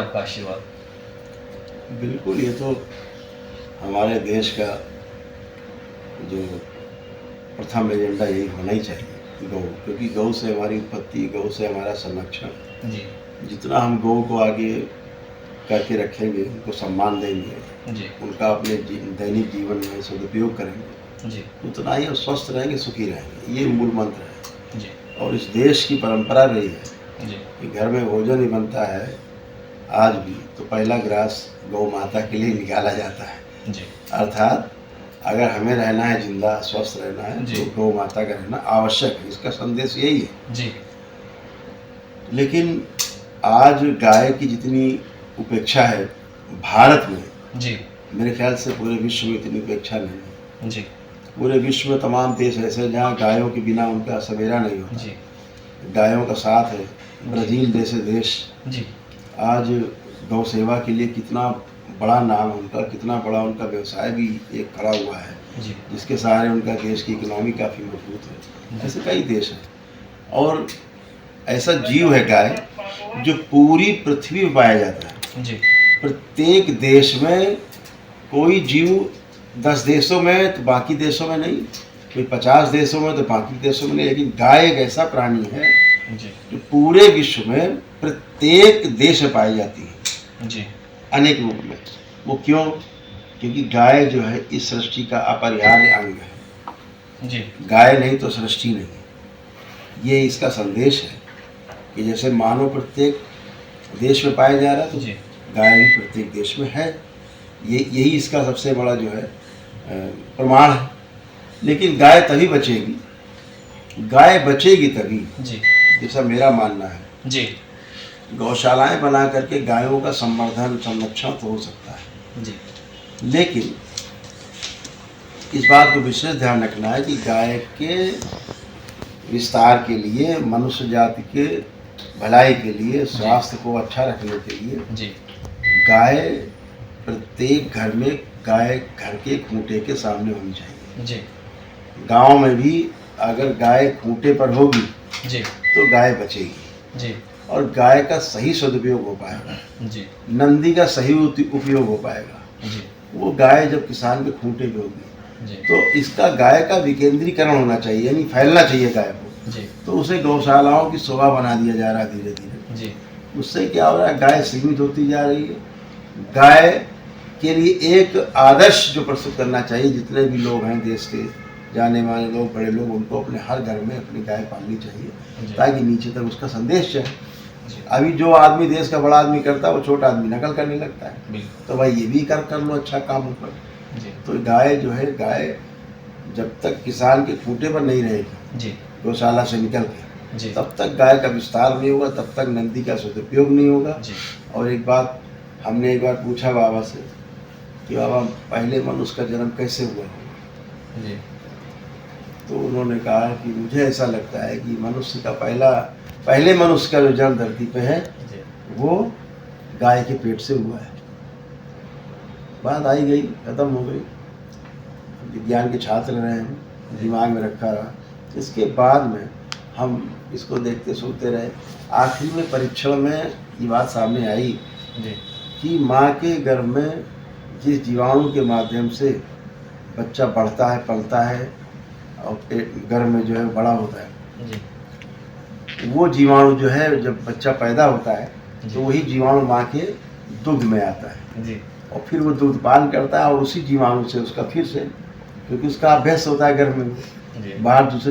आपका आशीर्वाद? बिल्कुल, ये तो हमारे देश का जो प्रथम एजेंडा यही होना ही चाहिए, गौ, क्योंकि गौ से हमारी उत्पत्ति, गौ से हमारा संरक्षण। जी। जितना हम गौ को आगे करके रखेंगे, उनको सम्मान देंगे, जी। उनका अपने दैनिक जीवन में सदुपयोग करेंगे, जी। उतना ही हम स्वस्थ रहेंगे, सुखी रहेंगे। ये मूल मंत्र है। जी। और इस देश की परंपरा रही है जी। कि घर में भोजन ही बनता है आज भी, तो पहला ग्रास गौ माता के लिए निकाला जाता है। जी। अर्थात अगर हमें रहना है, जिंदा स्वस्थ रहना है, जी। तो गौ माता का रहना आवश्यक है। इसका संदेश यही है। जी। लेकिन आज गाय की जितनी उपेक्षा है भारत में, जी। मेरे ख्याल से पूरे विश्व में इतनी उपेक्षा नहीं है। जी। पूरे विश्व में तमाम देश ऐसे हैं जहाँ गायों के बिना उनका सवेरा नहीं होता। जी। गायों का साथ है। ब्राज़ील जैसे देश जी। आज गौ सेवा के लिए कितना बड़ा नाम है उनका, कितना बड़ा उनका व्यवसाय भी एक खड़ा हुआ है, जी। जिसके सहारे उनका देश की इकोनॉमी काफ़ी मजबूत है। ऐसे कई देश हैं। और ऐसा जीव है गाय जो पूरी पृथ्वी पर पाया जाता है। जी। प्रत्येक देश में कोई जीव 10 देशों में तो बाकी देशों में नहीं, कोई 50 देशों में तो बाकी देशों में नहीं, लेकिन गाय एक ऐसा प्राणी है जी। जो पूरे विश्व में प्रत्येक देश में पाई जाती है। जी। अनेक रूप में। वो क्यों? क्योंकि गाय जो है इस सृष्टि का अपरिहार्य अंग है। जी। गाय नहीं तो सृष्टि नहीं। ये इसका संदेश है कि जैसे मानव प्रत्येक देश में पाया जा रहा है, तो गाय भी प्रत्येक देश में है। यही इसका सबसे बड़ा जो है प्रमाण है। लेकिन गाय तभी बचेगी, गाय बचेगी तभी, जैसा मेरा मानना है। जी। गौशालाएं बना करके गायों का संवर्धन, संरक्षण तो हो सकता है। जी। लेकिन इस बात को विशेष ध्यान रखना है कि गाय के विस्तार के लिए, मनुष्य जाति के भलाई के लिए, स्वास्थ्य को अच्छा रखने के लिए गाय प्रत्येक घर में, गाय घर के खूंटे के सामने होनी चाहिए। गांव में भी अगर गाय खूंटे पर होगी तो गाय बचेगी और गाय का सही सदुपयोग हो पाएगा। नंदी का सही उपयोग हो पाएगा। वो गाय जब किसान के खूंटे पे होगी, तो इसका गाय का विकेंद्रीकरण होना चाहिए, यानी फैलना चाहिए गाय को। तो उसे गौशालाओं की शोभा बना दिया जा रहा है धीरे धीरे। उससे क्या हो रहा है? गाय सीमित होती जा रही है। गाय के लिए एक आदर्श जो प्रस्तुत करना चाहिए, जितने भी लोग हैं देश के जाने माने लोग, बड़े लोग, उनको अपने हर घर में अपनी गाय पालनी चाहिए, ताकि नीचे तक उसका संदेश जाए। अभी जो आदमी देश का बड़ा आदमी करता है, वो छोटा आदमी नकल करने लगता है। तो भाई ये भी कर लो अच्छा काम ऊपर। तो गाय जो है, गाय जब तक किसान के खूंटे पर नहीं रहेगी गौशाला से निकल के, तब तक गाय का विस्तार नहीं होगा, तब तक नंदी का सदुपयोग नहीं होगा। और एक बात हमने एक बार पूछा बाबा से कि बाबा पहले मनुष्य का जन्म कैसे हुआ होगा? तो उन्होंने कहा कि मुझे ऐसा लगता है कि मनुष्य का पहले मनुष्य का जो जन्म धरती पे है, वो गाय के पेट से हुआ है। बात आई गई, खत्म हो गई। विज्ञान के छात्र रहे हैं, दिमाग में रखा रहा। इसके बाद में हम इसको देखते सुनते रहे। आखिर में परीक्षण में ये बात सामने आई कि माँ के गर्भ में जिस जीवाणु के माध्यम से बच्चा बढ़ता है, पलता है और गर्भ में जो है बड़ा होता है, वो जीवाणु जो है जब बच्चा पैदा होता है, तो वही जीवाणु माँ के दूध में आता है और फिर वो दूध पान करता है और उसी जीवाणु से उसका फिर से, क्योंकि उसका अभ्यास होता है गर्भ में, बाहर दूसरे